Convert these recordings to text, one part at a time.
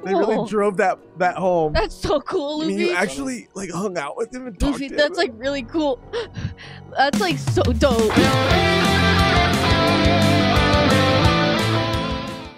They really drove that home. That's so cool, I Luffy. mean, you actually like hung out with him and talked Luffy, to him. that's like really cool. That's like so dope.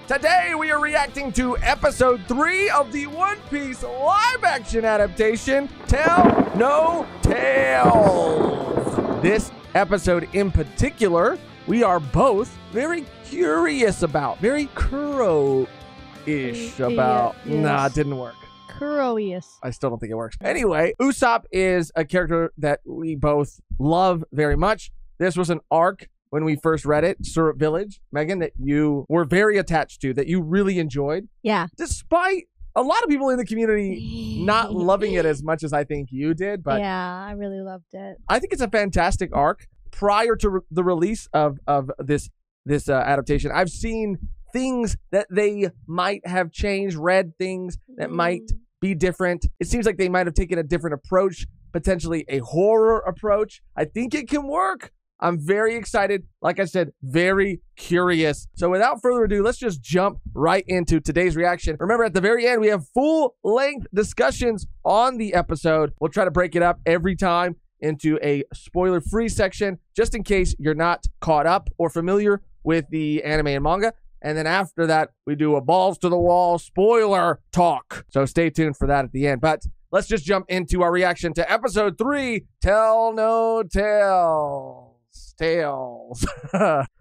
Today we are reacting to episode 3 of the One Piece live-action adaptation, Tell No Tales. This episode in particular, we are both very curious about, very Kuro-ish about. Yes. Nah, it didn't work. Kuro-ious. I still don't think it works. Anyway, Usopp is a character that we both love very much. This was an arc when we first read it, Syrup Village, Mehgan, that you were very attached to, that you really enjoyed. Yeah. Despite a lot of people in the community not loving it as much as I think you did. But yeah, I really loved it. I think it's a fantastic arc. Prior to the release of this adaptation, I've seen things that they might have changed, read things that might be different. It seems like they might have taken a different approach, potentially a horror approach. I think it can work. I'm very excited. Like I said, very curious. So without further ado, let's just jump right into today's reaction. Remember, at the very end, we have full-length discussions on the episode. We'll try to break it up every time into a spoiler-free section, just in case you're not caught up or familiar with the anime and manga. And then after that, we do a balls-to-the-wall spoiler talk. So stay tuned for that at the end. But let's just jump into our reaction to episode 3, Tell No Tales. Tales.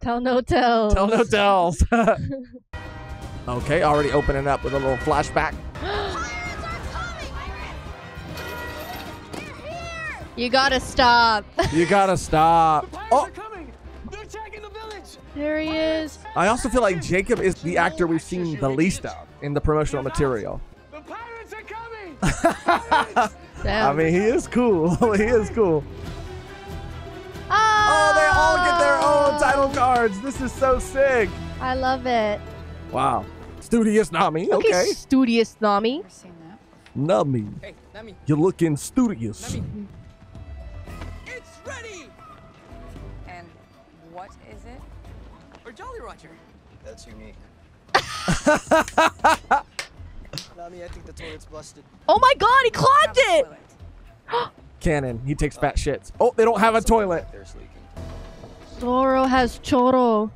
Tell no tells. Tell no tells. Okay, already opening up with a little flashback. You gotta stop. You gotta stop. Oh, They're attacking the village. There he is. I also feel like Jacob is the actor we've seen the least of in the promotional material. The pirates are coming. I mean, he is cool. He is cool. Oh, they all get their own title cards. This is so sick. I love it. Wow. Studious Nami. Okay. Studious Nami. Nami. Hey, Nami. You're looking studious. Nami. It's ready. And what is it? Or Jolly Roger. That's unique. Nami, I think the toilet's busted. Oh my god, he clogged it. Canon. He takes fat shits. Oh, they don't have a toilet. There's leaking. Zoro has choro.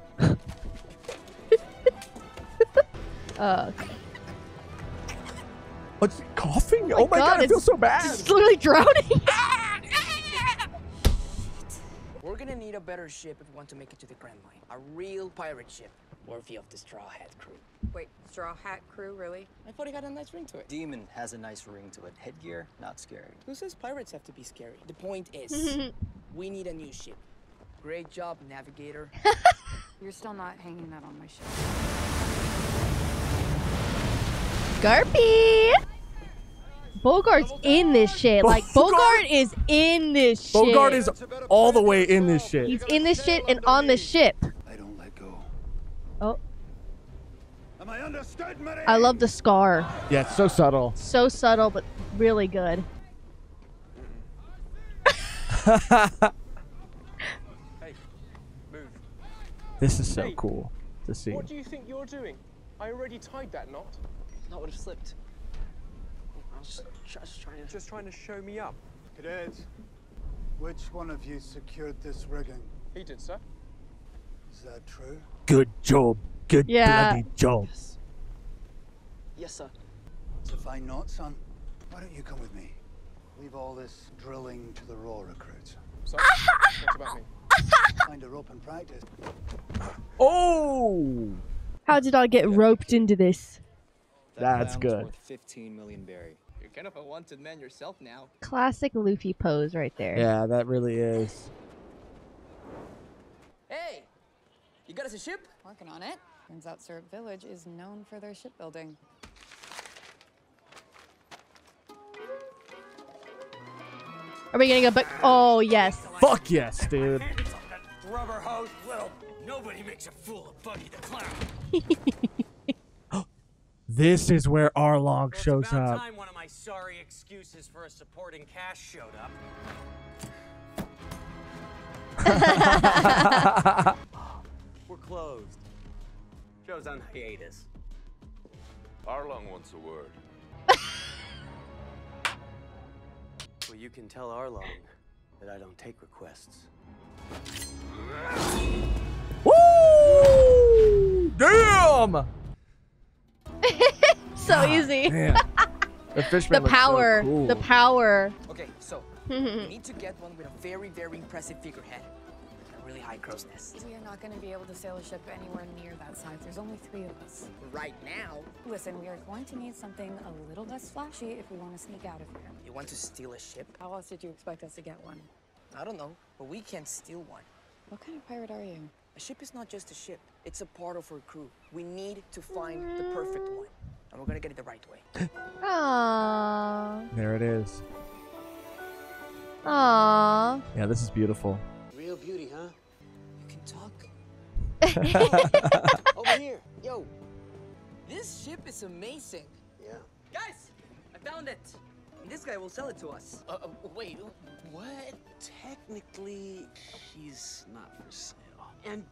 What's he coughing? Oh my God, god, I feel so bad. It's literally drowning. We're gonna need a better ship if we want to make it to the Grand Line. A real pirate ship, worthy of the Straw Hat crew. Wait, Straw Hat Crew, really? I thought it had a nice ring to it. Demon has a nice ring to it. Headgear, not scary. Who says pirates have to be scary? The point is, we need a new ship. Great job, navigator. You're still not hanging that on my ship. Garpy. Bogart's in this shit. Like, Bogart is in this shit. Bogart is all the way in this shit. He's in this shit and on the ship. I don't let go. Oh. Am I understood, Marie? I love the scar. Yeah, it's so subtle. So subtle, but really good. Hey, move. This is so Hey, cool to see. What do you think you're doing? I already tied that knot. Not would have slipped. I was just trying to show me up. Cadets, which one of you secured this rigging? He did, sir. Is that true? Good job. Good Yeah. bloody job. Yes, sir. It's a fine knot, son. Why don't you come with me? Leave all this drilling to the raw recruits. So, what about me? Find a rope and practice. Oh! How did I get roped into this? That's good. Worth 15 million berry. You're kind of a wanted man yourself now. Classic Luffy pose right there. Yeah, that really is. Hey, you got us a ship? Working on it. Turns out Syrup Village is known for their shipbuilding. Are we gonna go back? Oh, yes. Fuck yes, dude. Rubber hose, little. Nobody makes a fool of Buggy the Clown. This is where Arlong Well, shows it's about up. time one of my sorry excuses for a supporting cast showed up. We're closed. Show's on hiatus. Arlong wants a word. Well, you can tell Arlong that I don't take requests. Woo! Damn! So easy. Man. The fishman The power. looks so cool. The power. Okay, so we need to get one with a very, very impressive figurehead. And a really high crow's nest. We are not going to be able to sail a ship anywhere near that size. There's only 3 of us. Right now, Listen, we are going to need something a little less flashy if we want to sneak out of here. you want to steal a ship? How else did you expect us to get one? I don't know, but we can't steal one. What kind of pirate are you? A ship is not just a ship. It's a part of our crew. We need to find the perfect one. And we're gonna get it the right way. Aww. There it is. Aww. Yeah, this is beautiful. Real beauty, huh? You can talk. Over here. Yo. This ship is amazing. Yeah. Guys, I found it. And this guy will sell it to us. Wait, what? Technically, she's not for sale. And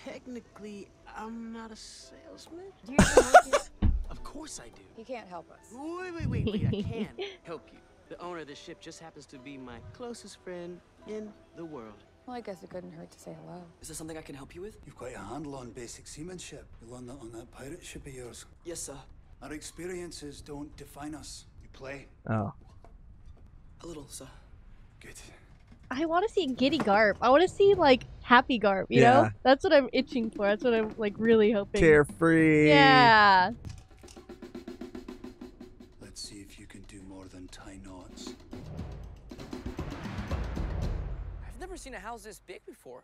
technically, I'm not a salesman. Do you even know this? Of course I do. He can't help us. Wait, I can help you. The owner of this ship just happens to be my closest friend in the world. Well, I guess it couldn't hurt to say hello. Is there something I can help you with? You've got a handle on basic seamanship. You learned that on that pirate ship of yours. Yes, sir. Our experiences don't define us. You play. Oh. A little, sir. Good. I want to see Giddy Garp. I want to see like Happy Garp. You know, that's what I'm itching for. That's what I'm like really hoping. Carefree. Yeah. Let's see if you can do more than tie knots. I've never seen a house this big before.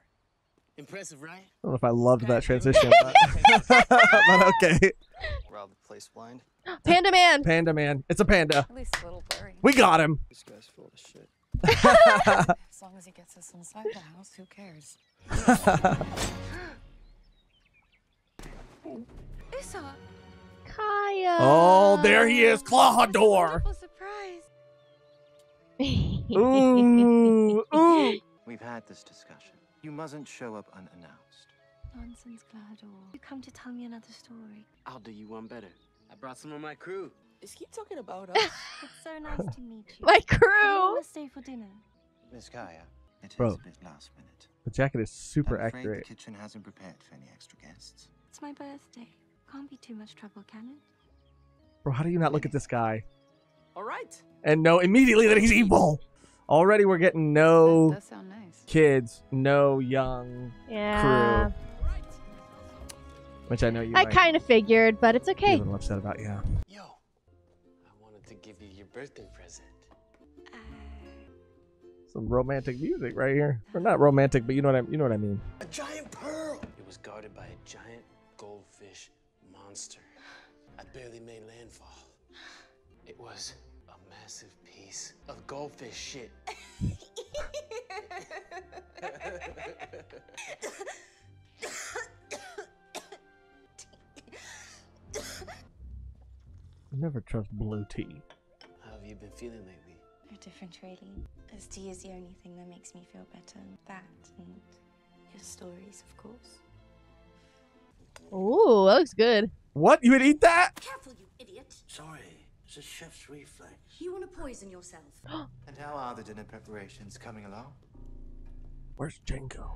Impressive, right? I don't know if I loved that transition, but, but okay. Rob the place blind. Panda Man. Panda Man. It's a panda. At least a little blurry. We got him. This guy's full of shit. As long as he gets us inside the house, who cares? Issa. Kaya. Oh, there he is, Clawdor. Surprise. Ooh, ooh. We've had this discussion. You mustn't show up unannounced. Nonsense, Glador. You come to tell me another story. I'll do you one better. I brought some of my crew. Is he talking about us? It's so nice to meet you. My You crew. always stay for dinner. Miss Kaya, it is Bro. a bit last minute. The jacket is super I'm afraid accurate. the kitchen hasn't prepared for any extra guests. It's my birthday. Can't be too much trouble, can it? Bro, how do you not look at this guy All right. and know immediately that he's evil? Already we're getting no That does sound nice. kids, no young Yeah. crew. Which I know you I might kind of figured, but it's be okay. a little upset about, yeah. Yo, I wanted to give you your birthday present. Some romantic music right here. Or not romantic, but you know what I mean. A giant pearl! It was guarded by a giant goldfish monster. I barely made landfall. It was a massive piece of goldfish shit. Never trust blue tea. How have you been feeling lately? No different, really. As tea is the only thing that makes me feel better. That and your stories, of course. Ooh, that looks good. What? You would eat that? Careful, you idiot. Sorry, it's a chef's reflex. You want to poison yourself. And how are the dinner preparations coming along? Where's Django?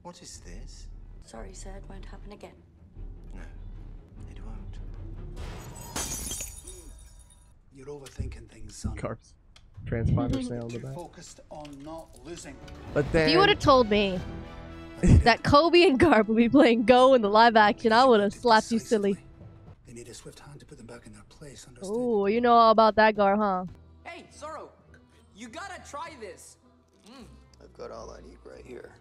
What is this? Sorry, sir, it won't happen again. No, it won't. You're overthinking things, son. Carps. Transponder snail in the You're back. focused on not losing. But then If you would have told me that Kobe and Garp would be playing Go in the live action, I would have slapped you silly. They need a swift hand to put them back in their place, understood? Ooh, you know all about that, Gar, huh? Hey, Zoro, you gotta try this. I've got all I need right here.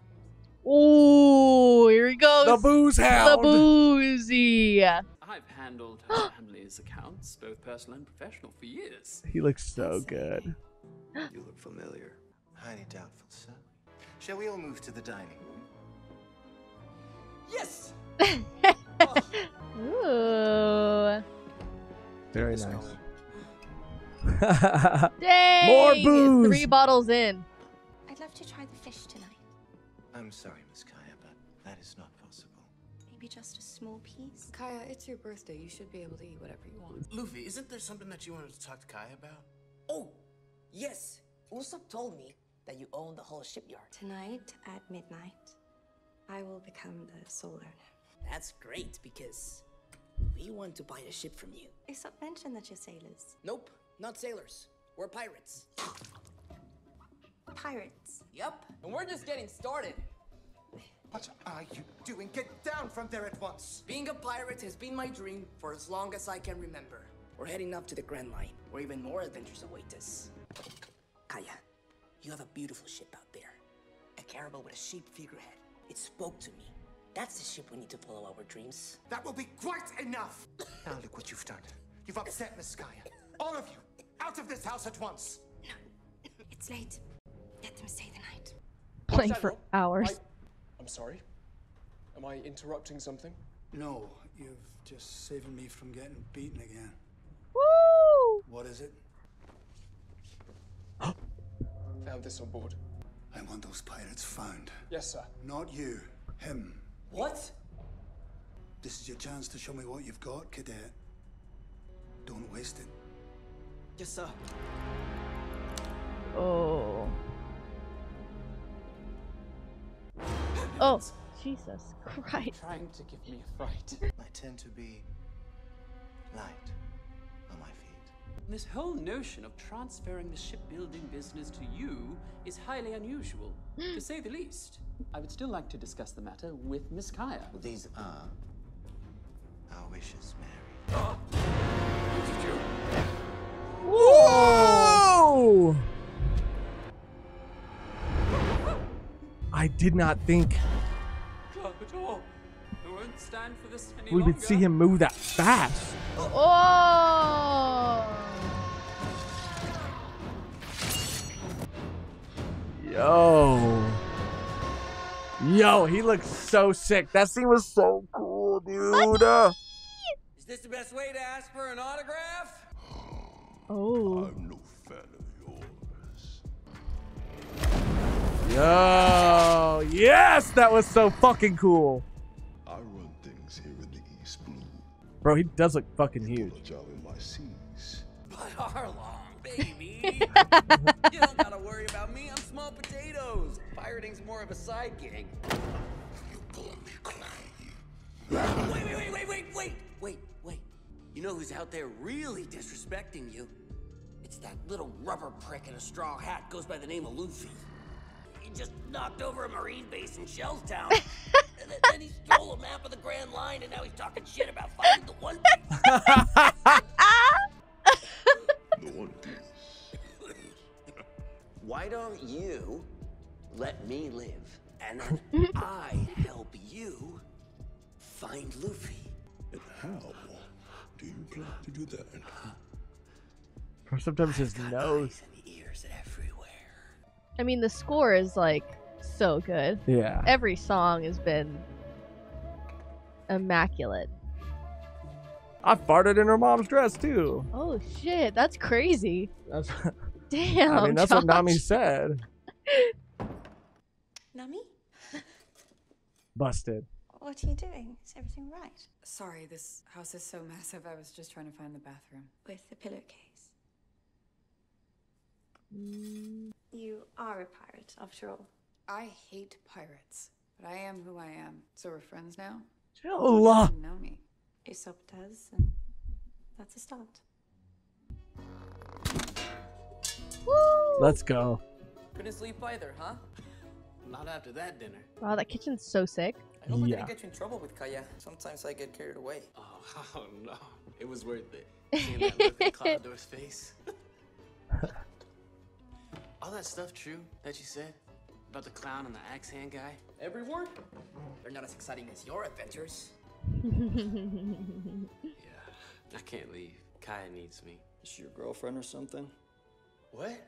Ooh, here he goes. the booze hound. The boozy. I've handled her family's accounts, both personal and professional, for years. He looks so good. You look familiar. Highly doubtful, sir. Shall we all move to the dining room? Yes. Ooh. Very nice. Dang. More booze. 3 bottles in. I'd love to try the fish tonight. I'm sorry, Miss Kaya, but that is not possible. Maybe maybe just a small piece? Kaya, it's your birthday. You should be able to eat whatever you want. Luffy, isn't there something that you wanted to talk to Kai about? Oh, yes. Usopp told me that you own the whole shipyard. Tonight at midnight, I will become the sole owner. That's great because we want to buy a ship from you. Usopp mentioned that you're sailors. Nope, not sailors. We're pirates. Pirates? Yup, and we're just getting started. What are you doing? Get down from there at once! Being a pirate has been my dream for as long as I can remember. We're heading up to the Grand Line, where even more adventures await us. Kaya, you have a beautiful ship out there. A caravel with a sheep figurehead. It spoke to me. That's the ship we need to follow our dreams. That will be quite enough! Now look what you've done. You've upset Miss Kaya. All of you, out of this house at once! No, it's late. Let them stay the night. Playing for hours. I'm sorry. Am I interrupting something? No, you've just saved me from getting beaten again. Woo! What is it? Found this on board. I want those pirates found. Yes, sir. Not you, him. What? This is your chance to show me what you've got, cadet. Don't waste it. Yes, sir. Oh. Oh, Jesus Christ. Trying to give me a fright. I tend to be light on my feet. This whole notion of transferring the shipbuilding business to you is highly unusual, to say the least. I would still like to discuss the matter with Miss Kaya. Well, these are our wishes, Mary. Whoa! I did not think Club at all. I won't stand for this any we would see him move that fast. Oh! Yo, he looks so sick. That scene was so cool, dude. Is this the best way to ask for an autograph? Oh. I'm no fan of yours. Yo, yes, that was so fucking cool. I run things here in the East Blue. Bro, he does look fucking huge. Job in my seas. But Arlong, baby. You don't gotta worry about me. I'm small potatoes. Pirating's more of a side gig. You pull me crying. Wait. You know who's out there really disrespecting you? It's that little rubber prick in a straw hat goes by the name of Luffy. He just knocked over a marine base in Shellstown. And then he stole a map of the Grand Line, and now he's talking shit about finding the One Piece. The One Piece. Why don't you let me live, and then I help you find Luffy? And how do you plan to do that? Or sometimes his nose. Ears everywhere. I mean, the score is like so good. Yeah. Every song has been immaculate. I farted in her mom's dress too. Oh shit, that's crazy. That's, Damn. I mean, that's what Nami said. Nami? Busted. What are you doing? Is everything right? Sorry, this house is so massive. I was just trying to find the bathroom. With the pillowcase. You are a pirate, after all. I hate pirates, but I am who I am. So we're friends now? Chill. You know me. Usopp does, and that's a start. Let's go. Couldn't sleep either, huh? Not after that dinner. Wow, that kitchen's so sick. I hope I didn't get you in trouble with Kaya. Sometimes I get carried away. Oh no, it was worth it. Seeing that look in Cloudor's face. All that stuff true that you said about the clown and the axe hand guy? Everyone? They're not as exciting as your adventures. I can't leave. Kaya needs me. Is she your girlfriend or something? What?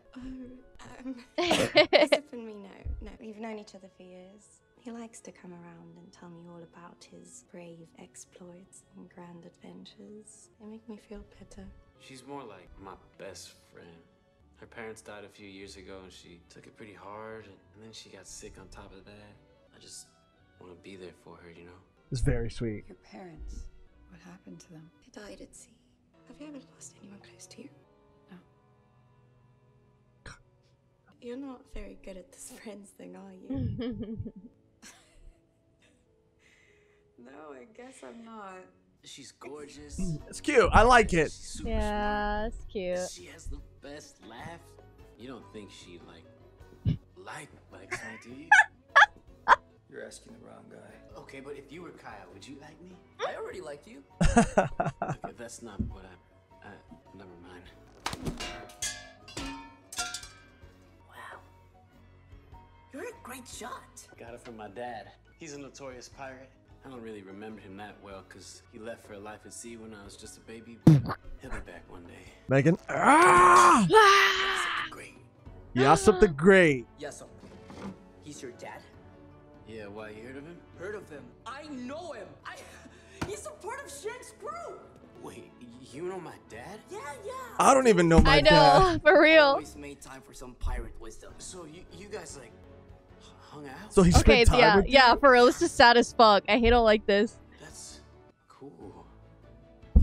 Usopp and me, no, we've known each other for years. He likes to come around and tell me all about his brave exploits and grand adventures. They make me feel better. She's more like my best friend. Her parents died a few years ago and she took it pretty hard, and then she got sick on top of that. I just want to be there for her, you know? It's very sweet. Your parents, what happened to them? They died at sea. Have you ever lost anyone close to you? No. You're not very good at this friends thing, are you? No, I guess I'm not. She's gorgeous. It's cute. I like it. Yeah, it's cute. She has the best laugh. You don't think she likes me, do you? You're asking the wrong guy. Okay, but if you were Kyle, would you like me? I already liked you. Okay, that's not what never mind. Wow. You're a great shot. Got it from my dad. He's a notorious pirate. I don't really remember him that well because he left for a life at sea when I was just a baby. He'll be back one day. Mehgan. Ah! Great. Yassip the Great. Yes, sir. He's your dad? Yeah, why, you heard of him? Heard of him. I know him. He's a part of Shank's crew. Wait, you know my dad? Yeah. I don't even know my I know, dad. for real. Always made time for some pirate wisdom. So you guys hung out? So he Okay, spent time with yeah, for real. This is sad as fuck. I don't like this. That's cool.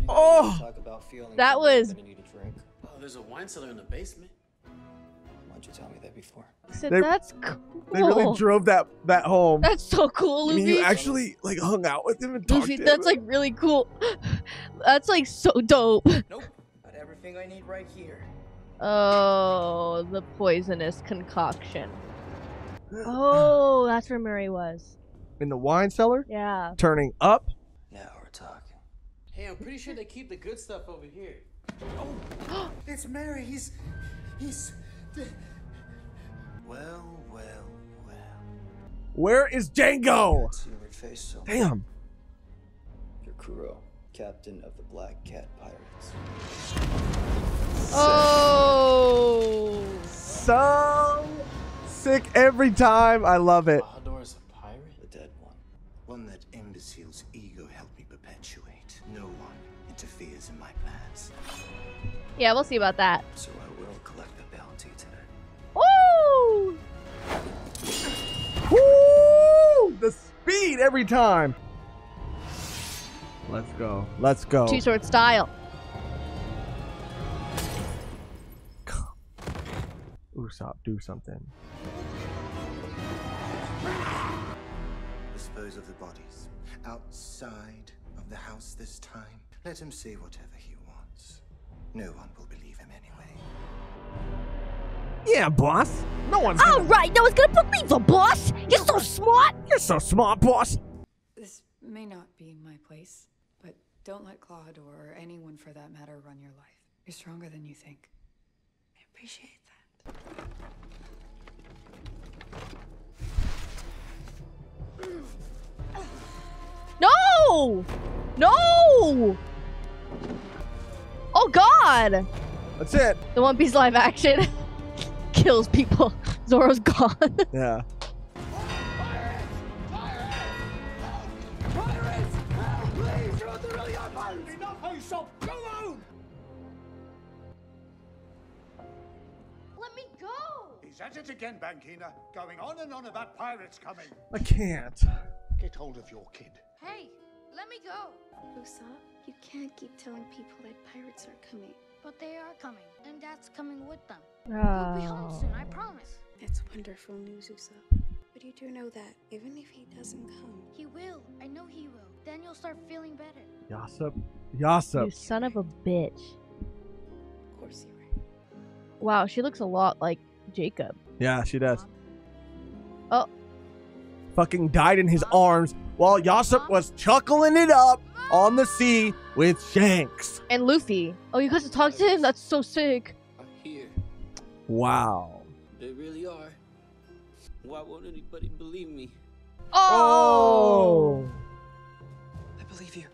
Oh! Talk about feeling That was. gonna need a drink. Oh, there's a wine cellar in the basement. Why don't you tell me that before? So They- that's cool. They really drove that home. That's so cool, I Luffy. mean, you actually hung out with him and talked Luffy, to that's him. really cool. That's so dope. Nope. Got everything I need right here. Oh, the poisonous concoction. Oh, that's where Mary was. In the wine cellar, Yeah. turning up. Now we're talking. Hey, I'm pretty sure they keep the good stuff over here. Oh, it's Mary. He's. Well. Where is Django? See your face, so. Damn. You're Kuro, captain of the Black Cat Pirates. Oh. So sick every time. I love it. Bahador's a pirate? The dead one. One that imbecile's ego helped me perpetuate. No one interferes in my plans. Yeah, we'll see about that. So I will collect the bounty today. Woo! Woo! The speed every time. Let's go. Let's go. Two-sword style. Usopp, do something. Dispose of the bodies outside of the house this time. Let him say whatever he wants. No one will believe him anyway. Yeah, boss. No one's All gonna... right, no one's gonna believe the boss. You're so smart. You're so smart, boss. This may not be my place, but don't let Claude or anyone for that matter run your life. You're stronger than you think. I appreciate that. No! No! Oh God! That's it. The One Piece live action kills people. Zoro's gone. Yeah. Let me go! He's at it again, Bankina. Going on and on about pirates coming. I can't. Get hold of your kid. Hey, let me go. Usopp, you can't keep telling people that pirates are coming. But they are coming, and Dad's coming with them. Oh. We'll be home soon, I promise. That's wonderful news, Usopp. But you do know that even if he doesn't come, He will. I know he will. Then you'll start feeling better. Yassip. Yassip. You son of a bitch. of course you're right. Wow, she looks a lot like Jacob. Yeah, she does. Oh. Fucking died in his arms while Yassip was chuckling it up on the sea with Shanks. And Luffy. Oh, you got to talk to him? That's so sick. I'm here. Wow. They really are. Why won't anybody believe me? Oh. I believe you.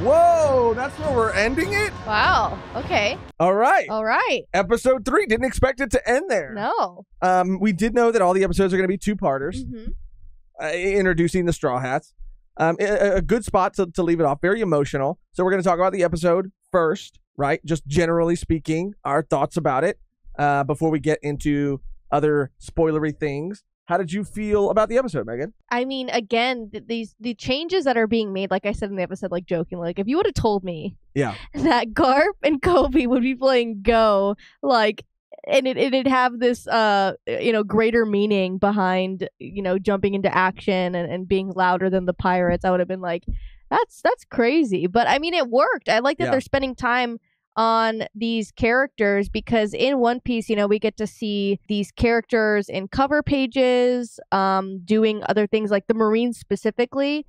Whoa, that's where we're ending it? Wow. Okay. All right. All right. Episode 3. Didn't expect it to end there. No. We did know that all the episodes are going to be two-parters. Introducing the Straw Hats. A good spot to leave it off. Very emotional. So we're going to talk about the episode first, right? Just generally speaking, our thoughts about it before we get into other spoilery things. How did you feel about the episode, Megan? I mean, again, the changes that are being made, like I said in the episode, like jokingly, like if you would have told me that Garp and Kobe would be playing Go, like, and it'd have this, greater meaning behind, jumping into action and being louder than the pirates, I would have been like, that's crazy. But I mean, it worked. I like that they're spending time on these characters, because in One Piece, we get to see these characters in cover pages, doing other things, like the Marines specifically.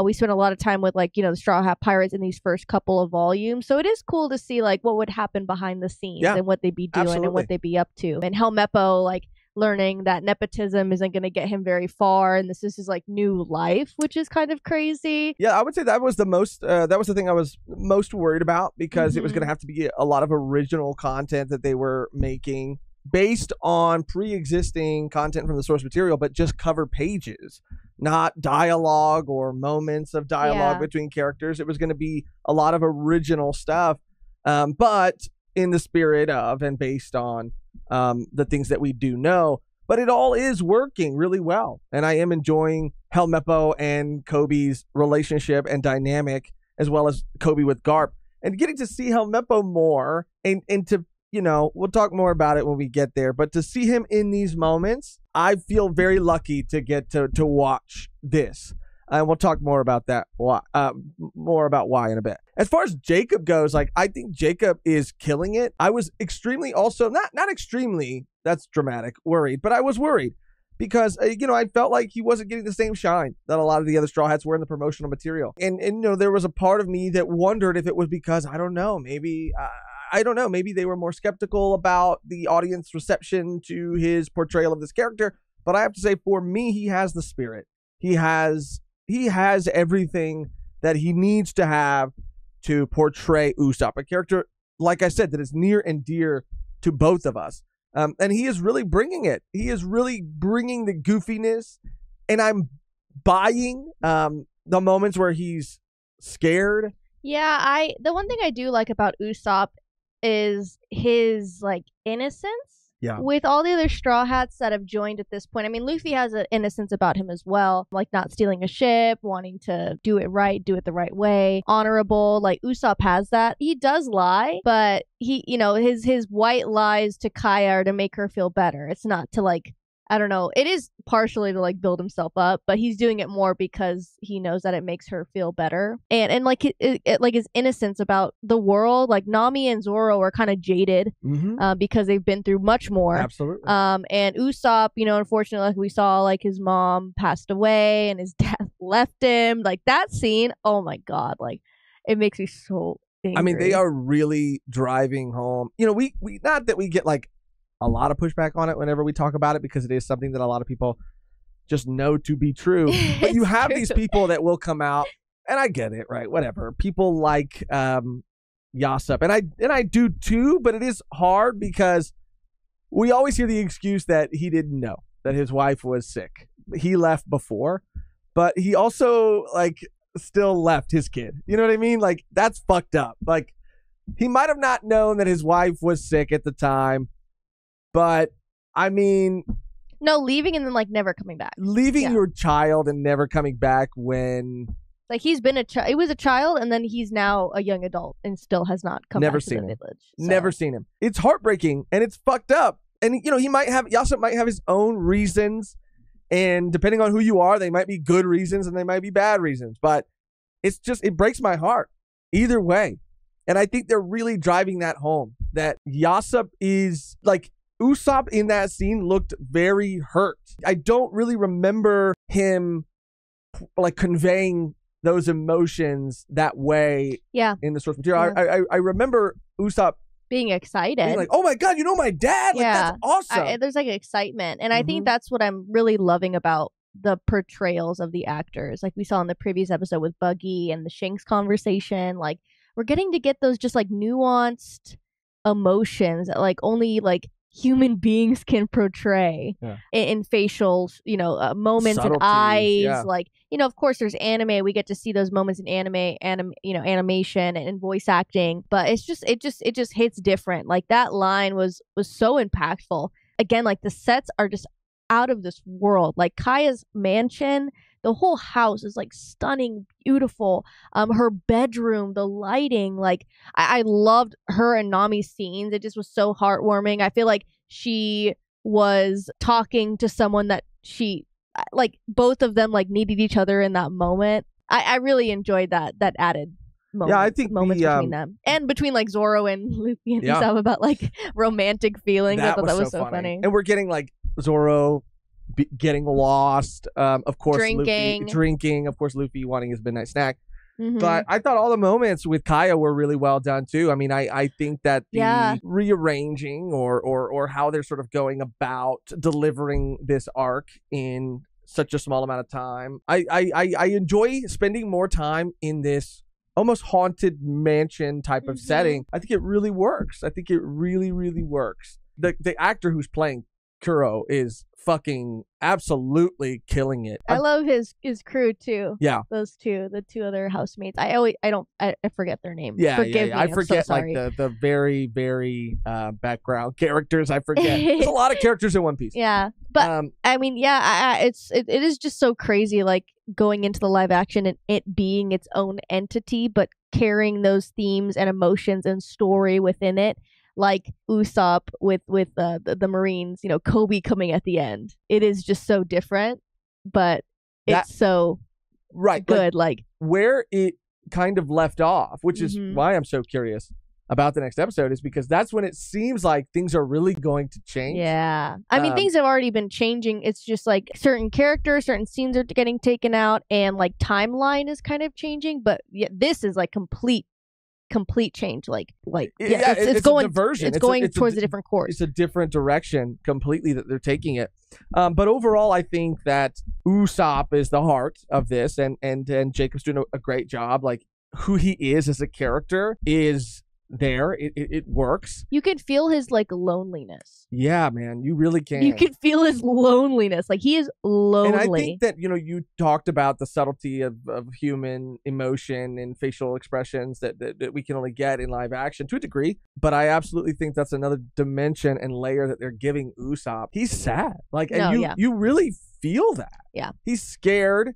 We spent a lot of time with the Straw Hat Pirates in these first couple of volumes. So it is cool to see like what would happen behind the scenes and what they'd be doing and what they'd be up to. And Helmeppo, like, learning that nepotism isn't going to get him very far, and this is his like new life, which is kind of crazy. Yeah, I would say that was the most that was the thing I was most worried about, because it was going to have to be a lot of original content that they were making based on pre-existing content from the source material, but just cover pages, not dialogue or moments of dialogue between characters. It was going to be a lot of original stuff, but in the spirit of and based on the things that we do know. But it all is working really well, and I am enjoying Helmeppo and Kobe's relationship and dynamic, as well as Kobe with Garp, and getting to see Helmeppo more, and to, we'll talk more about it when we get there, but to see him in these moments, I feel very lucky to get to watch this. And we'll talk more about that, more about why in a bit. As far as Jacob goes, like, I think Jacob is killing it. I was extremely also, not extremely, that's dramatic, worried, but I was worried because, I felt like he wasn't getting the same shine that a lot of the other Straw Hats were in the promotional material. And there was a part of me that wondered if it was because, I don't know, maybe they were more skeptical about the audience reception to his portrayal of this character. But I have to say, for me, he has the spirit. He has everything that he needs to have to portray Usopp, a character, like I said, that is near and dear to both of us. And he is really bringing it. He is really bringing the goofiness, and I'm buying the moments where he's scared. Yeah, the one thing I do like about Usopp is his like innocence. Yeah. With all the other Straw Hats that have joined at this point, I mean, Luffy has an innocence about him as well, like not stealing a ship, wanting to do it right, do it the right way, honorable. Like Usopp has that. He does lie, but he, his white lies to Kaya are to make her feel better. It's not to like, I don't know. It is partially to like build himself up, but he's doing it more because he knows that it makes her feel better. And like like his innocence about the world, like Nami and Zoro are kind of jaded because they've been through much more. Absolutely. And Usopp, unfortunately, like we saw, like his mom passed away and his dad left him. Like that scene, oh my God, like it makes me so angry. I mean, they are really driving home. We not that we get like a lot of pushback on it whenever we talk about it, because it is something that a lot of people just know to be true. But you have these people that will come out, and I get it, right? Whatever. People like Yasup, and I do too, but it is hard because we always hear the excuse that he didn't know that his wife was sick. He left before, but he also like still left his kid. You know what I mean? Like that's fucked up. Like he might have not known that his wife was sick at the time. But I mean, no, leaving and then like never coming back. Leaving your child and never coming back when like he's been he was a child and then he's now a young adult and still has not come back to the village. So. Never seen him. It's heartbreaking and it's fucked up. And Yasup might have his own reasons, and depending on who you are, they might be good reasons and they might be bad reasons. But it breaks my heart either way. And I think they're really driving that home, that Yasup is like, Usopp in that scene looked very hurt. I don't really remember him like conveying those emotions that way in the source material. Yeah. I remember Usopp being excited. Being like, oh my God, my dad? Like, that's awesome. There's like excitement. And I think that's what I'm really loving about the portrayals of the actors. Like we saw in the previous episode with Buggy and the Shanks conversation. Like we're getting to get those just like nuanced emotions that like only like human beings can portray in facial, moments and eyes. Like, of course there's anime. We get to see those moments in animation and voice acting, but it just hits different. Like that line was so impactful. Again, like the sets are just out of this world. Like Kaya's mansion, the whole house is like stunning, beautiful. Her bedroom, the lighting, like I loved her and Nami's scenes. It just was so heartwarming. I feel like she was talking to someone that she, like, both of them like needed each other in that moment. I really enjoyed that added moment. Yeah, I think moments between them and between like Zoro and Luffy and stuff about like romantic feelings. I thought that was so funny. And we're getting like Zoro getting lost, of course, drinking, Luffy drinking, of course, Luffy wanting his midnight snack. But I thought all the moments with Kaya were really well done too. I mean, I think that the rearranging or how they're sort of going about delivering this arc in such a small amount of time. I enjoy spending more time in this almost haunted mansion type of setting. I think it really works. I think it really, really works. The actor who's playing Kuro is fucking absolutely killing it. I love his crew too. Yeah, those two, the two other housemates. I forget their name. Yeah, Forgive me. I forget so like the very, very background characters. I forget. There's a lot of characters in One Piece. Yeah, but I mean, yeah, it is just so crazy. Like going into the live action and it being its own entity, but carrying those themes and emotions and story within it. Like Usopp with the Marines, you know, Kobe coming at the end. It is just so different, but it's so good. Like where it kind of left off, which is why I'm so curious about the next episode, is because that's when it seems like things are really going to change. Yeah. I mean, things have already been changing. It's just like certain characters, certain scenes are getting taken out, and like timeline is kind of changing. But yeah, this is like complete change. It's going a diversion. It's going towards a different course. It's a different direction completely that they're taking it. But overall, I think that Usopp is the heart of this, and Jacob's doing a great job. Like who he is as a character is there. It works. You can feel his like loneliness. Yeah, man, you really can. You can feel his loneliness. Like he is lonely. And I think that, you know, you talked about the subtlety of human emotion and facial expressions that we can only get in live action to a degree. But I absolutely think that's another dimension and layer that they're giving Usopp. He's sad. Like, and you really feel that. Yeah. He's scared.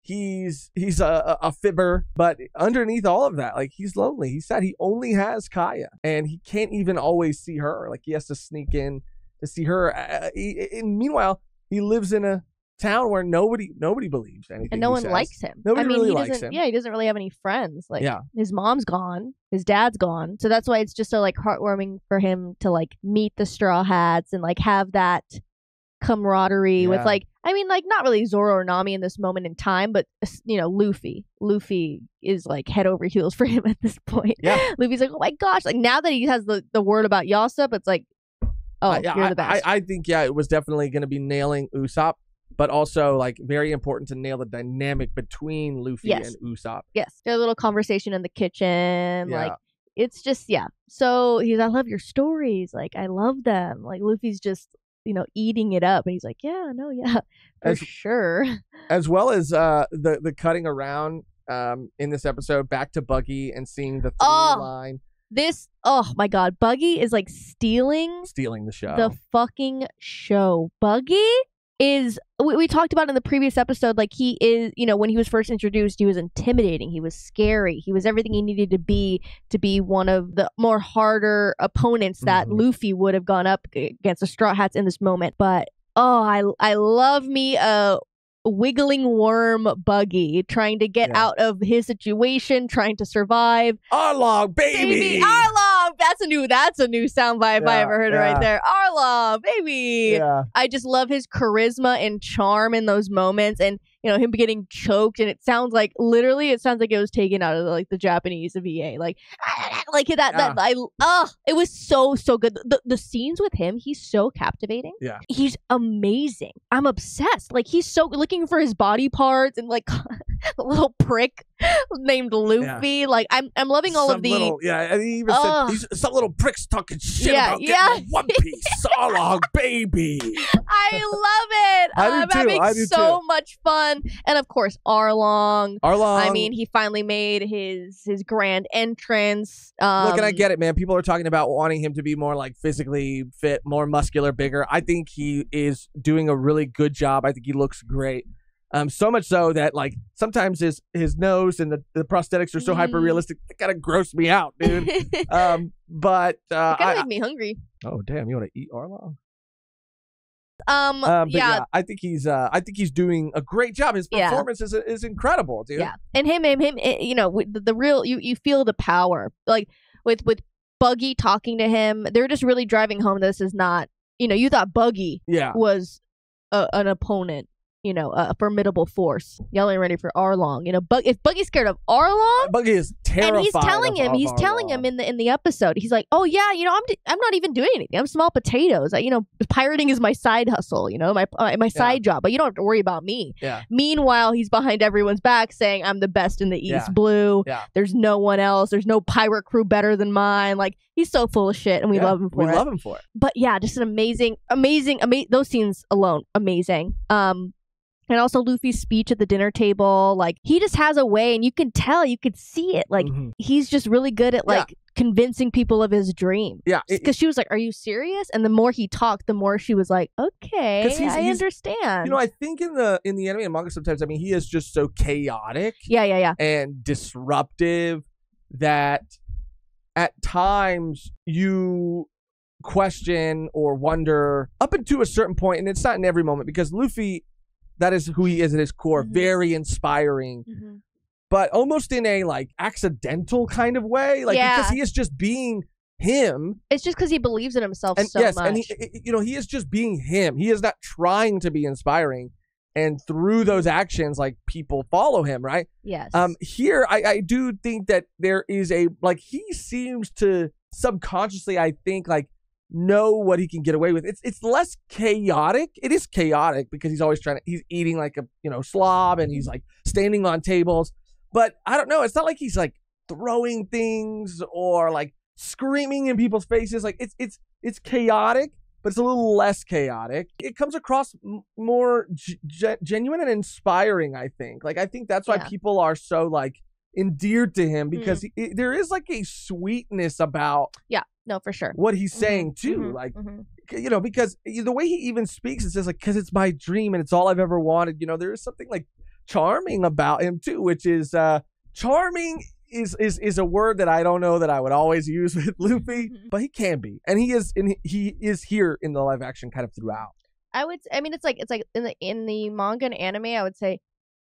He's a fibber, but underneath all of that, like he's lonely. He said he only has Kaya, and he can't even always see her. Like he has to sneak in to see her. And meanwhile, he lives in a town where nobody believes anything, and no one likes him. Nobody really likes him. Yeah, he doesn't really have any friends. Like his mom's gone, his dad's gone, so that's why it's just so like heartwarming for him to like meet the Straw Hats and like have that camaraderie with like. I mean, like, not really Zoro or Nami in this moment in time, but, you know, Luffy. Luffy is, like, head over heels for him at this point. Yeah. Luffy's like, oh, my gosh. Like, now that he has the word about Yasop, it's like, oh, you're the best. I think, it was definitely going to be nailing Usopp, but also, like, very important to nail the dynamic between Luffy and Usopp. Yes. Their little conversation in the kitchen. Yeah. Like, it's just, So he's, I love your stories. Like, I love them. Like, Luffy's just... you know, eating it up, and he's like, for sure. As well as the cutting around in this episode back to Buggy and seeing the through line. Oh my god, Buggy is like stealing the show. The fucking show. Buggy is we talked about in the previous episode, like he is, you know, when he was first introduced, he was intimidating, he was scary, he was everything he needed to be one of the more harder opponents that Luffy would have gone up against the Straw Hats in this moment. But I love me a wiggling worm Buggy trying to get out of his situation, trying to survive. Arlong, baby! Arlong! That's a new soundbite if I ever heard it right there. Arlong, baby! Yeah. I just love his charisma and charm in those moments, and you know, him getting choked, and it sounds like it was taken out of the Japanese VA. Like it was so good. The scenes with him, he's so captivating. Yeah. He's amazing. I'm obsessed. Like he's so looking for his body parts and like the little prick named Luffy. Yeah. Like I'm loving all Some of the little, and he even said these some little pricks talking shit about getting a One Piece. Arlong, baby. I love it. I do I'm too. having so much fun. And of course, Arlong. I mean, he finally made his grand entrance. Look, and I get it, man. People are talking about wanting him to be more like physically fit, more muscular, bigger. I think he is doing a really good job. I think he looks great. So much so that like sometimes his nose and the prosthetics are so hyper realistic, they kind of gross me out, dude. But it kind of made me hungry. Oh damn, you want to eat Arlong? But yeah, I think he's doing a great job. His performance is incredible, dude. Yeah, and him, you know, the real you feel the power, like with Buggy talking to him. They're just really driving home this is not, you know, you thought Buggy was an opponent. You know, a formidable force. Y'all ain't ready for Arlong. You know, if Buggy's scared of Arlong, Buggy is terrified. And he's telling him in the episode. He's like, "Oh yeah, you know, I'm not even doing anything. I'm small potatoes. You know, pirating is my side hustle. You know, my side job. But you don't have to worry about me." Yeah. Meanwhile, he's behind everyone's back saying, "I'm the best in the East Blue. Yeah. There's no one else. There's no pirate crew better than mine." Like he's so full of shit, and we love him for it. We love him for it. But yeah, just an amazing. Those scenes alone, amazing. And also Luffy's speech at the dinner table, like he just has a way, and you can tell, you could see it. Like he's just really good at like convincing people of his dream. Yeah, because she was like, "Are you serious?" And the more he talked, the more she was like, "Okay, I understand." You know, I think in the anime and manga sometimes, I mean, he is just so chaotic, and disruptive that at times you question or wonder up until a certain point, and it's not in every moment because Luffy. That is who he is at his core. Very inspiring, but almost in a like accidental kind of way. Like because he is just being him. It's just because he believes in himself and so much. And he is just being him. He is not trying to be inspiring. And through those actions, like people follow him, right? Yes. Here, I do think that there is a like he seems to subconsciously, I think, like. Know what he can get away with. It's less chaotic. It is chaotic because he's always he's eating like a slob and he's like standing on tables. But I don't know. It's not like he's like throwing things or like screaming in people's faces. Like it's chaotic, but it's a little less chaotic. It comes across more genuine and inspiring. I think. Like I think that's why people are so like endeared to him because there is like a sweetness about. Yeah. No, for sure. What he's saying too, like, you know, because the way he even speaks is just like, because it's my dream and it's all I've ever wanted. You know, there is something like charming about him too, which is charming is a word that I don't know that I would always use with Luffy, but he can be, and he is here in the live action kind of throughout. I mean, it's like in the manga and anime, I would say.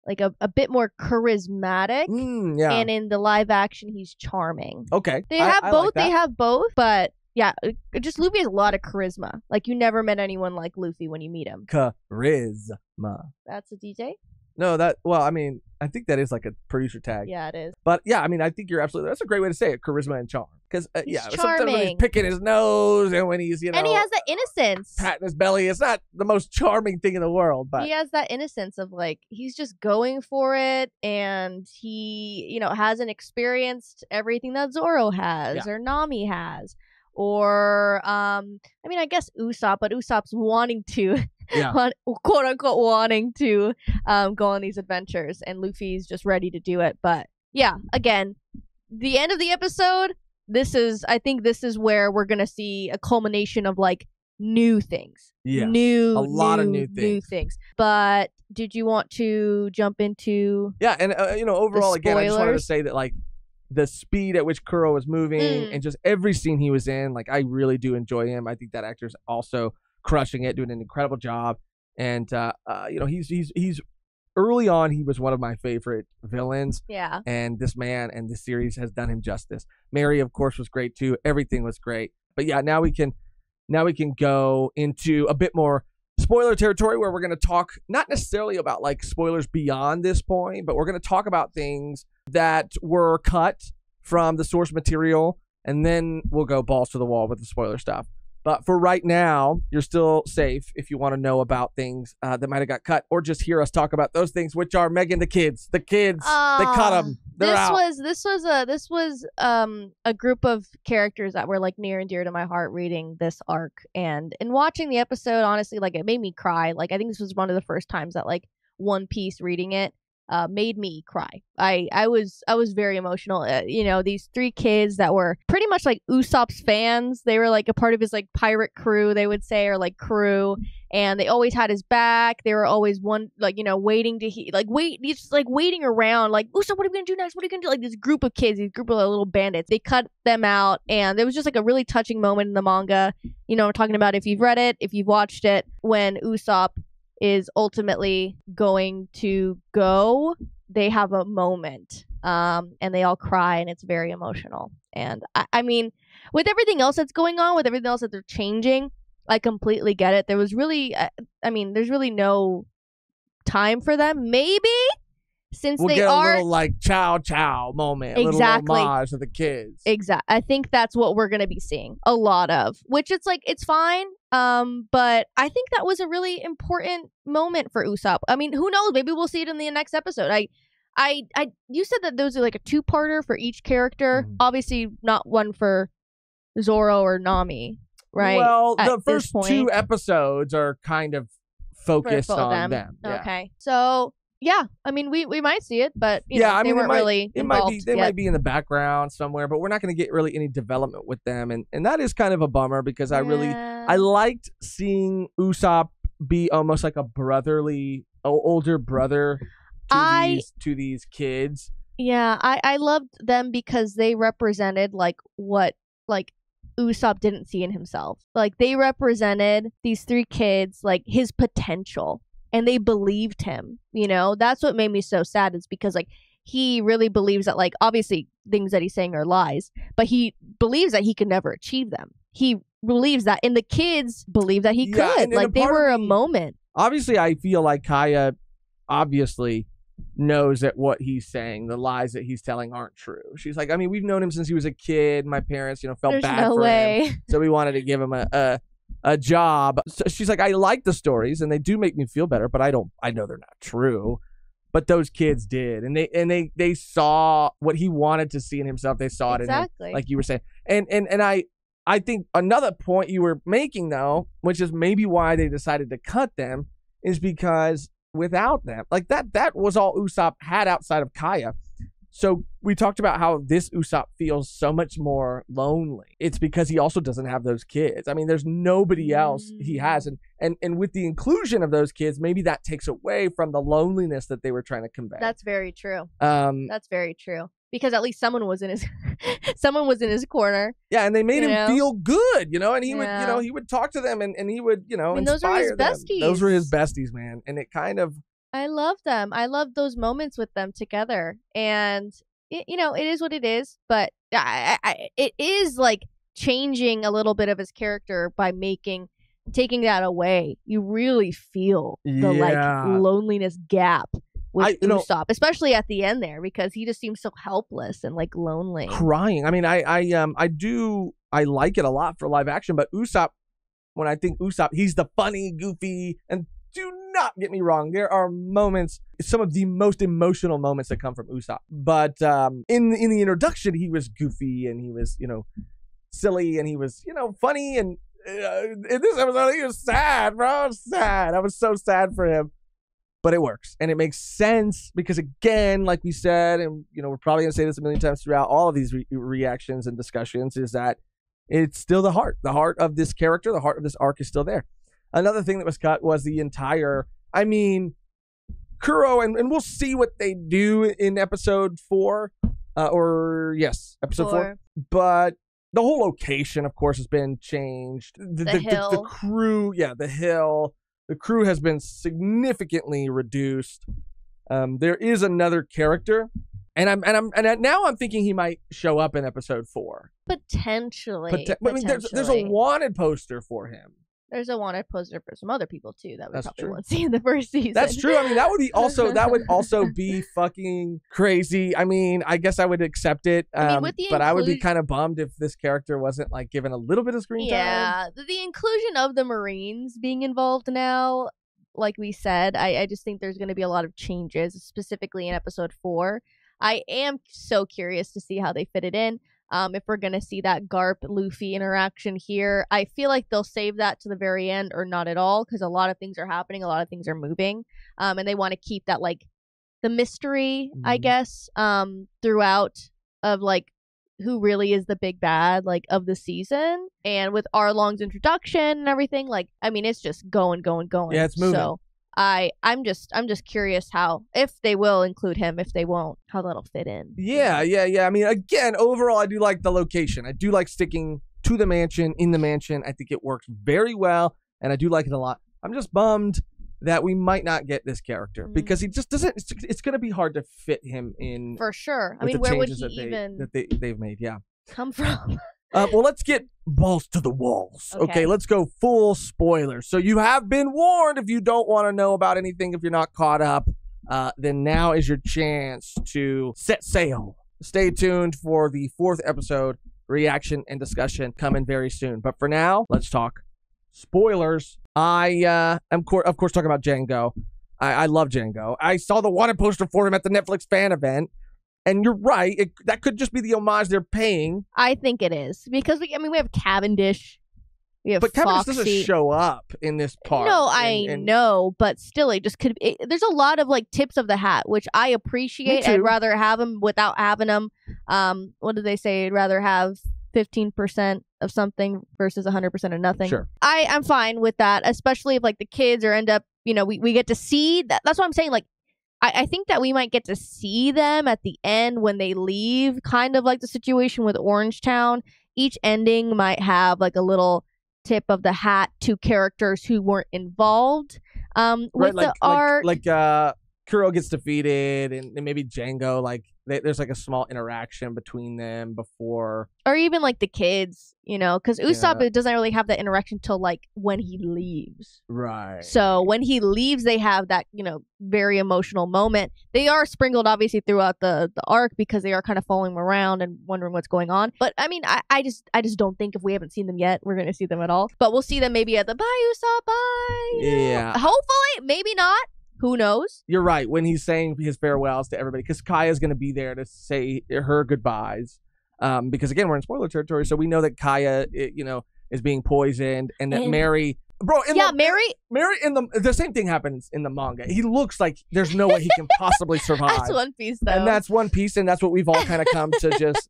Like a bit more charismatic, and in the live action, he's charming. Okay, they have both. Like they have both, but yeah, just Luffy has a lot of charisma. Like you never met anyone like Luffy when you meet him. Charisma. That's a DJ. No, I mean, I think that is like a producer tag. Yeah, it is. But yeah, I mean, I think you're absolutely. That's a great way to say it. Charisma and charm. Because sometimes when he's picking his nose and when he's and he has that innocence, patting his belly. It's not the most charming thing in the world, but he has that innocence of like he's just going for it, and he hasn't experienced everything that Zoro has or Nami has. Or, I mean, I guess Usopp, but Usopp's wanting to, quote unquote, wanting to go on these adventures, and Luffy's just ready to do it. But yeah, again, the end of the episode, I think this is where we're gonna see a culmination of like new things. Yeah, a lot of new things. But did you want to jump into? Yeah, and overall, again, I just wanted to say that like. The speed at which Kuro was moving and just every scene he was in, like I really do enjoy him. I think that actor's also crushing it, doing an incredible job. And he's early on, he was one of my favorite villains. Yeah. And this man and this series has done him justice. Mary, of course, was great too. Everything was great. But yeah, now we can go into a bit more spoiler territory where we're going to talk not necessarily about like spoilers beyond this point, but we're going to talk about things that were cut from the source material, and then we'll go balls to the wall with the spoiler stuff. But for right now, you're still safe if you want to know about things that might have got cut, or just hear us talk about those things, which are Mehgan, the kids. They cut them. They're out. This was a group of characters that were like near and dear to my heart reading this arc, and in watching the episode, honestly, like it made me cry. Like I think this was one of the first times that like One Piece reading it made me cry. I was very emotional. You know, these three kids that were pretty much like Usopp's fans. They were like a part of his like pirate crew, they would say, or like crew, and they always had his back. They were always waiting to waiting around, like, Usopp, what are we gonna do next? What are you gonna do? Like this group of kids, these group of little bandits. They cut them out, and there was just like a really touching moment in the manga. You know, I'm talking about if you've read it, if you've watched it, when Usopp is ultimately going to go, they have a moment, and they all cry, and it's very emotional. And I mean, with everything else that's going on, with everything else that they're changing, I completely get it. There was really, there's really no time for them. Maybe since we'll they get are a little like chow chow moment, exactly. A little homage to the kids. Exactly. I think that's what we're gonna be seeing a lot of, which it's like it's fine. But I think that was a really important moment for Usopp. I mean, who knows? Maybe we'll see it in the next episode. You said that those are like a two-parter for each character. Mm-hmm. Obviously, not one for Zoro or Nami, right? Well, the first two episodes are kind of focused on them. Yeah. Okay, so. Yeah, I mean, we might see it, but they weren't really involved. They might be in the background somewhere, but we're not going to get really any development with them, and that is kind of a bummer because I liked seeing Usopp be almost like a brotherly, older brother to these kids. Yeah, I loved them because they represented like what like Usopp didn't see in himself. Like they represented these three kids, like his potential. And they believed him, you know? That's what made me so sad, is because, like, he really believes that, like, obviously things that he's saying are lies, but he believes that he could never achieve them. He believes that, and the kids believe that he could. Like, they were a moment. Obviously, I feel like Kaya obviously knows that what he's saying, the lies that he's telling aren't true. She's like, I mean, we've known him since he was a kid. My parents, felt bad for him. So we wanted to give him a job. So she's like, I like the stories and they do make me feel better, but I know they're not true. But those kids did, and they saw what he wanted to see in himself. They saw it in him, like you were saying. And I think another point you were making though, which is maybe why they decided to cut them, is because without them, like that was all Usopp had outside of Kaya. So we talked about how this Usopp feels so much more lonely. It's because he also doesn't have those kids. I mean, there's nobody else he has. And with the inclusion of those kids, maybe that takes away from the loneliness that they were trying to convey. That's very true. That's very true. Because at least someone was in his corner. Yeah, and they made him feel good, and he would, he would talk to them and he would, inspire those are his them. besties. Those were his besties, man. And it kind of, I love them. I love those moments with them together. And, it is what it is. But it is like changing a little bit of his character by taking that away. You really feel the like loneliness gap with Usopp, especially at the end there, because he just seems so helpless and like lonely. Crying. I mean, I like it a lot for live action, but Usopp, when I think Usopp, he's the funny, goofy, and do not get me wrong, there are moments, some of the most emotional moments that come from Usopp. But in the introduction, he was goofy and he was, silly and he was, funny. And in this episode, he was sad, bro. Sad. I was so sad for him. But it works and it makes sense because, again, like we said, and we're probably gonna say this a million times throughout all of these reactions and discussions, is that it's still the heart of this character, the heart of this arc is still there. Another thing that was cut was the entire, Kuro, and we'll see what they do in episode 4, episode 4. But the whole location, of course, has been changed. The crew, the hill. The crew has been significantly reduced. There is another character, and now I'm thinking he might show up in episode 4. Potentially. I mean, there's a wanted poster for him. There's a wanted poster for some other people too that we That's probably true. won't see in the first season. That's true. I mean, that would also be fucking crazy. I mean, I guess I would accept it. But I would be kind of bummed if this character wasn't like given a little bit of screen time. Yeah, the inclusion of the Marines being involved now, like we said, I just think there's going to be a lot of changes, specifically in episode 4. I am so curious to see how they fit it in. If we're going to see that Garp-Luffy interaction here, I feel like they'll save that to the very end or not at all, because a lot of things are happening, a lot of things are moving, and they want to keep that, like, the mystery, I guess, throughout of, like, who really is the big bad, like, of the season. And with Arlong's introduction and everything, like, I mean, it's just going. Yeah, it's moving. So I'm just curious how, if they will include him, if they won't, how that'll fit in. Yeah. I mean, again, overall, I do like the location. I do like sticking to the mansion, in the mansion. I think it works very well, and I do like it a lot. I'm just bummed that we might not get this character because he just doesn't. It's going to be hard to fit him in. For sure. I mean, where would he even they've made? Yeah. Come from? Well, let's get balls to the walls. Okay, let's go full spoilers. So you have been warned. If you don't want to know about anything, if you're not caught up, then now is your chance to set sail. Stay tuned for the 4th episode, reaction and discussion coming very soon. But for now, let's talk spoilers. I am, of course, talking about Django. I love Django. I saw the wanted poster for him at the Netflix fan event. And you're right. That could just be the homage they're paying. I think it is. Because, we have Cavendish. We have But Cavendish Foxy. doesn't show up in this part. No, I know. But still, it just could there's a lot of, like, tips of the hat, which I appreciate. I'd rather have them without having them. What do they say? I'd rather have 15% of something versus 100% of nothing. Sure. I'm fine with that, especially if, like, the kids are end up, we get to see that. That's what I'm saying. Like, I think that we might get to see them at the end when they leave, kind of like the situation with Orangetown. Each ending might have, like, a little tip of the hat to characters who weren't involved with the arc. Like Kuro gets defeated, and maybe Django, like, there's, like, a small interaction between them before. Or even, like, the kids, because Usopp doesn't really have that interaction till, like, when he leaves. Right. So when he leaves, they have that, very emotional moment. They are sprinkled, obviously, throughout the arc because they are kind of following him around and wondering what's going on. But, I mean, I just don't think if we haven't seen them yet, we're going to see them at all. But we'll see them maybe at the bye, Usopp, bye. Yeah. Hopefully, maybe not. Who knows? You're right. When he's saying his farewells to everybody, because Kaya's going to be there to say her goodbyes. Because, again, we're in spoiler territory, so we know that Kaya, is being poisoned, and that Mary... Bro, Mary in the same thing happens in the manga. He looks like there's no way he can possibly survive. That's One Piece, though. And that's One Piece, and that's what we've all kind of come to just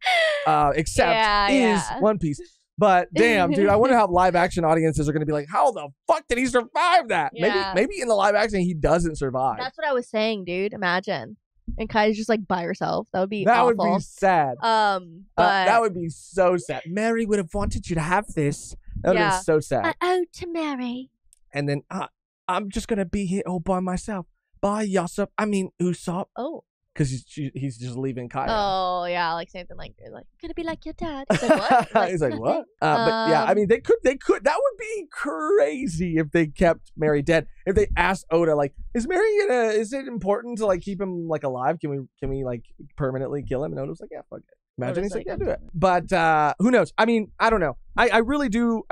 accept is One Piece. But damn, dude, I wonder how live action audiences are going to be like, how the fuck did he survive that? Yeah. Maybe in the live action he doesn't survive. That's what I was saying, dude. Imagine. And Kaya's just, like, by herself. That would be That awful. would be sad. But that would be so sad. Mary would have wanted you to have this. That would have been so sad. I owe to Mary. And then I'm just going to be here all by myself. Bye, Usopp. Oh. Because he's just leaving Kaya. Oh, yeah, like something like gonna be like your dad. He's like, what? He's like, what? But yeah, I mean, they could. That would be crazy if they kept Mary dead. If they asked Oda, like, is it important to, like, keep him, like, alive? Can we like permanently kill him? And Oda was like, yeah, fuck it. Imagine he's like, yeah, do it. But who knows? I mean, I don't know. I really do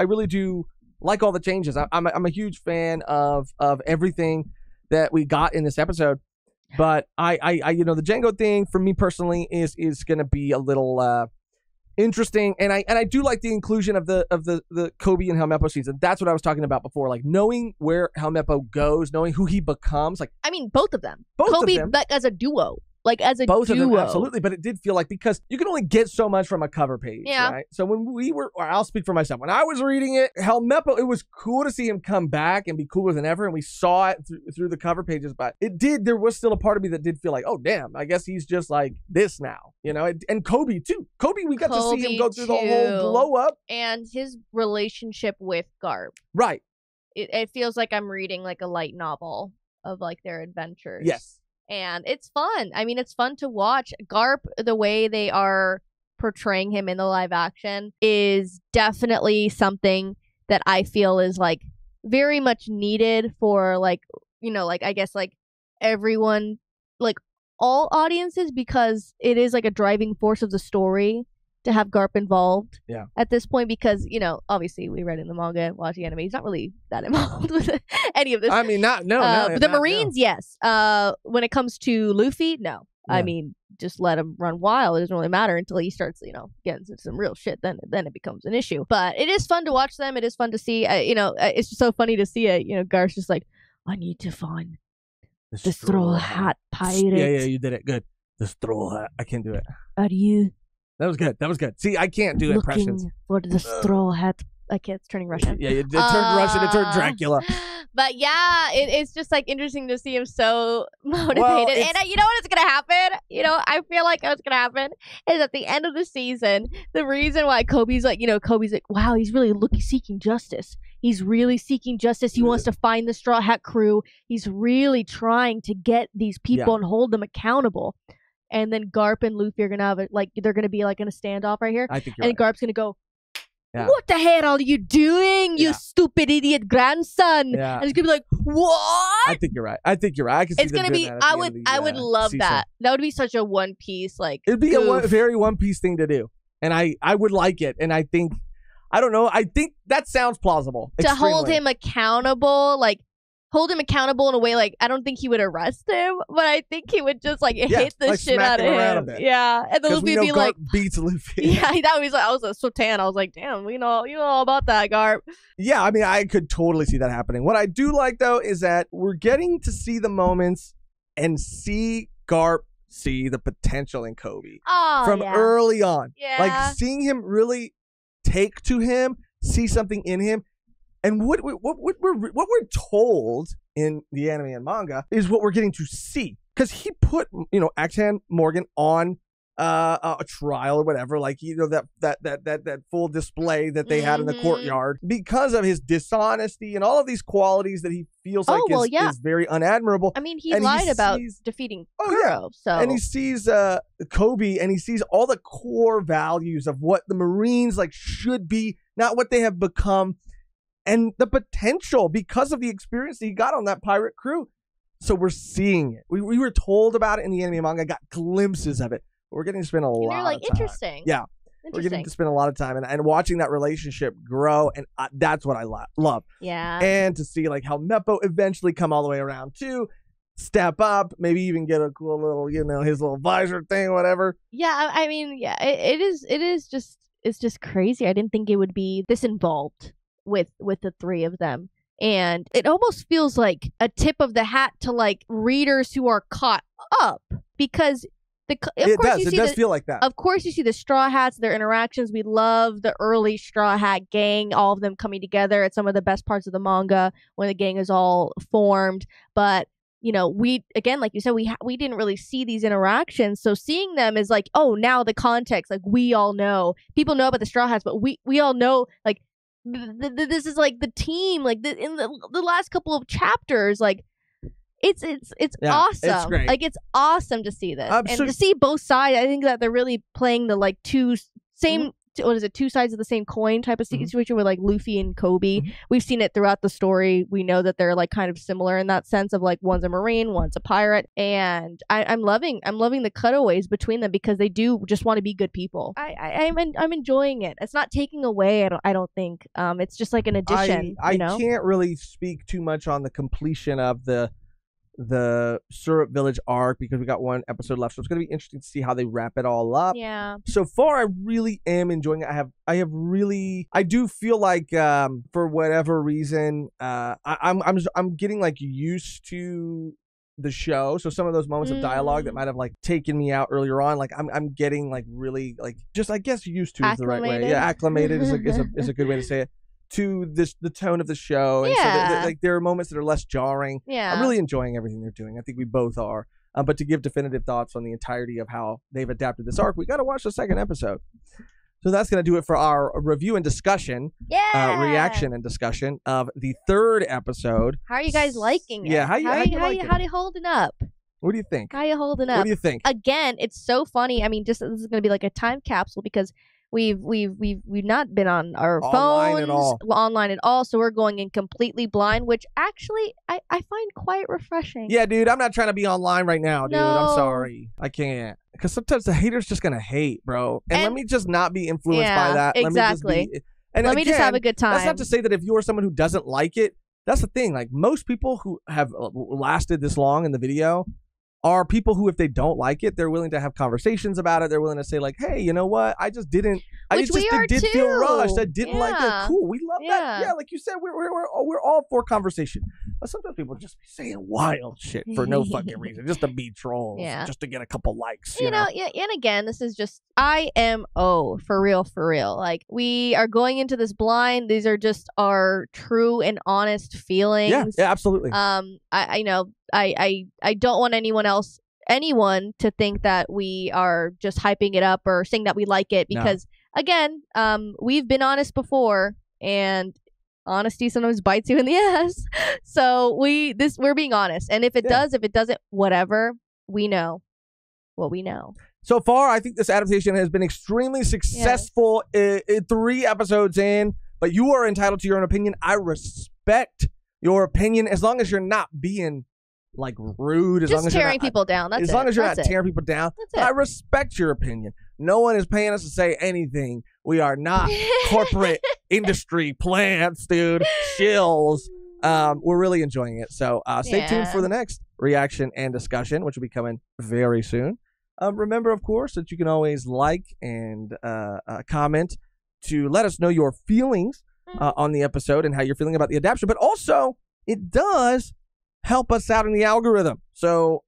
like all the changes. I'm a huge fan of everything that we got in this episode. But I the Django thing for me personally is going to be a little interesting, and I do like the inclusion of the Kobe and Helmeppo season. That's what I was talking about before, like knowing where Helmeppo goes, knowing who he becomes. Like, I mean, both of them. Kobe, like, as a duo. Like, as a both duo. of them, absolutely. But it did feel like, because you can only get so much from a cover page, right? So when I'll speak for myself. When I was reading it, Helmeppo, it was cool to see him come back and be cooler than ever, and we saw it through the cover pages. But there was still a part of me that did feel like, oh damn, I guess he's just like this now, And Kobe too. Kobe, we got to see him go through the whole glow up, and his relationship with Garp. Right. It feels like I'm reading, like, a light novel of, like, their adventures. Yes. And it's fun. I mean, it's fun to watch. Garp, the way they are portraying him in the live action, is definitely something that I feel is, like, very much needed for like, you know, like I guess like everyone, like all audiences, because it is like a driving force of the story to have Garp involved at this point, because, you know, obviously we read in the manga and watch the anime, he's not really that involved with any of this. I mean, but the Marines, yes. When it comes to Luffy, no. Yeah. I mean, just let him run wild. It doesn't really matter until he starts, you know, getting into some real shit. Then it becomes an issue. But it is fun to watch them. It is fun to see. You know, it's just so funny to see it. You know, Garth's just like, I need to find the Straw Hat Pirate. Yeah, you did it. Good. The Straw Hat. I can't do it. Are you? That was good. See, I can't do impressions. For the Straw Hat. I can't. It's turning Russian. Yeah, it turned Russian. It turned Dracula. But yeah, it's just like interesting to see him so motivated. And you know what's going to happen? You know, I feel like what's going to happen is at the end of the season, the reason why Kobe's like, wow, he's really seeking justice. He's really seeking justice. He wants to find the Straw Hat crew. He's really trying to get these people and hold them accountable. And then Garp and Luffy are going to have they're going to be like in a standoff right here. I think you're right. Garp's going to go, what the hell are you doing, you stupid idiot grandson? Yeah. And it's gonna be like, what? I think you're right. I can see it's gonna be. I would love season. that. That would be such a One Piece It'd be a very One Piece thing to do, and I would like it. And I think, I don't know. I think that sounds plausible. To hold him accountable, hold him accountable in a way I don't think he would arrest him, but I think he would just hit the shit out of him. Yeah, and then Luffy would be like, beats Luffy. Yeah, that was I was so tan. I was like, damn, you know all about that, Garp. Yeah, I mean, I could totally see that happening. What I do like though is that we're getting to see the moments and see Garp see the potential in Kobe from early on. Yeah, seeing him really take to him, see something in him. And what we're told in the anime and manga is what we're getting to see, because he put Axe-Hand Morgan on a trial or whatever, that full display that they had in the courtyard because of his dishonesty and all of these qualities that he feels is very unadmirable. I mean, he lied about defeating Kuro. So and he sees Kobe, and he sees all the core values of what the Marines should be, not what they have become. And the potential because of the experience that he got on that pirate crew. So we're seeing it. We were told about it in the anime and manga, got glimpses of it. But we're getting to spend a lot of time. Interesting. Yeah. We're getting to spend a lot of time and watching that relationship grow. And that's what I love. Yeah. And to see how Meppo eventually come all the way around too. Step up, maybe even get a cool little, his little visor thing, whatever. Yeah. I mean, yeah, it's just crazy. I didn't think it would be this involved with the three of them, and it almost feels like a tip of the hat to readers who are caught up, because it does feel like that. Of course you see the Straw Hats, their interactions. We love the early Straw Hat gang, all of them coming together at some of the best parts of the manga when the gang is all formed. But we, again, like you said, we didn't really see these interactions. So seeing them is now the context, we all know, people know about the Straw Hats, but we all know this is the team, in the last couple of chapters, it's awesome. It's great. It's awesome to see this and to see both sides. I think that they're really playing the two same two sides of the same coin type of situation with Luffy and Kobe. We've seen it throughout the story. We know that they're kind of similar in that sense of one's a Marine, one's a pirate, and I'm loving the cutaways between them, because they do just want to be good people. I'm enjoying it. It's not taking away. I don't think. It's just an addition. I can't really speak too much on the completion of the Syrup Village arc, because we got one episode left, so it's going to be interesting to see how they wrap it all up. Yeah. So far, I really am enjoying it. I do feel like for whatever reason, I'm getting used to the show. So some of those moments of dialogue that might have taken me out earlier on, I'm getting really just, I guess, used to is the right way. Yeah, acclimated is a good way to say it. To the tone of the show, and so there are moments that are less jarring. Yeah, I'm really enjoying everything they're doing. I think we both are. But to give definitive thoughts on the entirety of how they've adapted this arc, we got to watch the second episode. So that's going to do it for our review and discussion, reaction and discussion of the third episode. How are you guys liking it? Yeah, how you holding up? What do you think? How you holding up? What do you think? Again, it's so funny. I mean, this is going to be a time capsule, because We've not been on our Online phones online at all. So we're going in completely blind, which actually I find quite refreshing. Yeah, dude, I'm not trying to be online right now, dude. No. I'm sorry. I can't. Because sometimes the hater's just going to hate, bro. And let me just not be influenced by that. Exactly. Let me just have a good time. That's not to say that if you're someone who doesn't like it, that's the thing. Like, most people who have lasted this long in the video are people who, if they don't like it, they're willing to have conversations about it. They're willing to say, like, hey, you know what? I just didn't. I just did feel rushed. I didn't like it. Cool. We love that. Yeah, like you said, we're all for conversation. But sometimes people just be saying wild shit for no fucking reason, just to be trolls, just to get a couple likes. You know? Yeah. And again, this is just IMO for real. Like, we are going into this blind. These are just our true and honest feelings. Yeah, absolutely. I don't want anyone to think that we are just hyping it up or saying that we like it, because again, we've been honest before, and honesty sometimes bites you in the ass. So we're being honest, and if it doesn't, whatever, we know what we know. So far, I think this adaptation has been extremely successful. 3 episodes in, but you are entitled to your own opinion. I respect your opinion as long as you're not being like rude, as long as tearing people down. That's as long as you're not tearing people down. I respect your opinion. No one is paying us to say anything. We are not corporate industry plants, dude. Shills. We're really enjoying it. So stay tuned for the next reaction and discussion, which will be coming very soon. Remember, of course, that you can always like and comment to let us know your feelings on the episode and how you're feeling about the adaptation. But also, it does help us out in the algorithm. So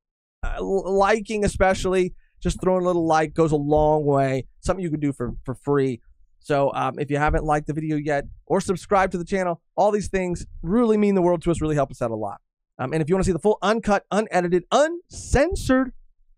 liking, especially, just throwing a little like goes a long way. Something you can do for free. So if you haven't liked the video yet or subscribed to the channel, all these things really mean the world to us, really help us out a lot. And if you want to see the full uncut, unedited, uncensored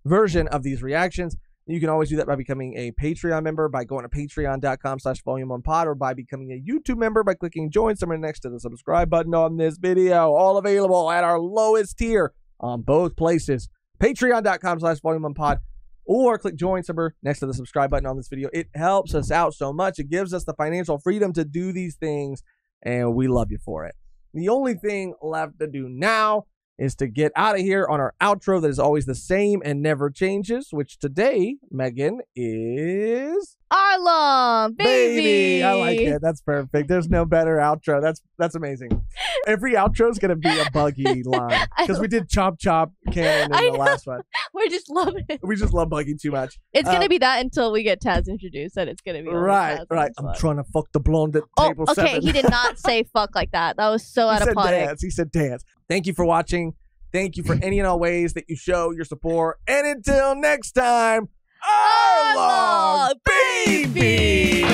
version of these reactions, you can always do that by becoming a Patreon member by going to patreon.com/volume1pod, or by becoming a YouTube member by clicking join somewhere next to the subscribe button on this video. All available at our lowest tier on both places. Patreon.com/volume1pod, or click join somewhere next to the subscribe button on this video. It helps us out so much. It gives us the financial freedom to do these things, and we love you for it. The only thing left to do now is to get out of here on our outro that is always the same and never changes, which today, Mehgan, is Arlong, baby. I like it. That's perfect. There's no better outro. That's amazing. Every outro is gonna be a Buggy line, because we did Chop Chop Cannon in the last one. We just love it. We just love Buggy too much. It's gonna be that until we get Taz introduced, and it's gonna be right. I'm trying to fuck the blonde at table 7. Okay, he did not say fuck like that. That was so out of pocket. He said dance. Thank you for watching. Thank you for any and all ways that you show your support. And until next time, Arlong, baby!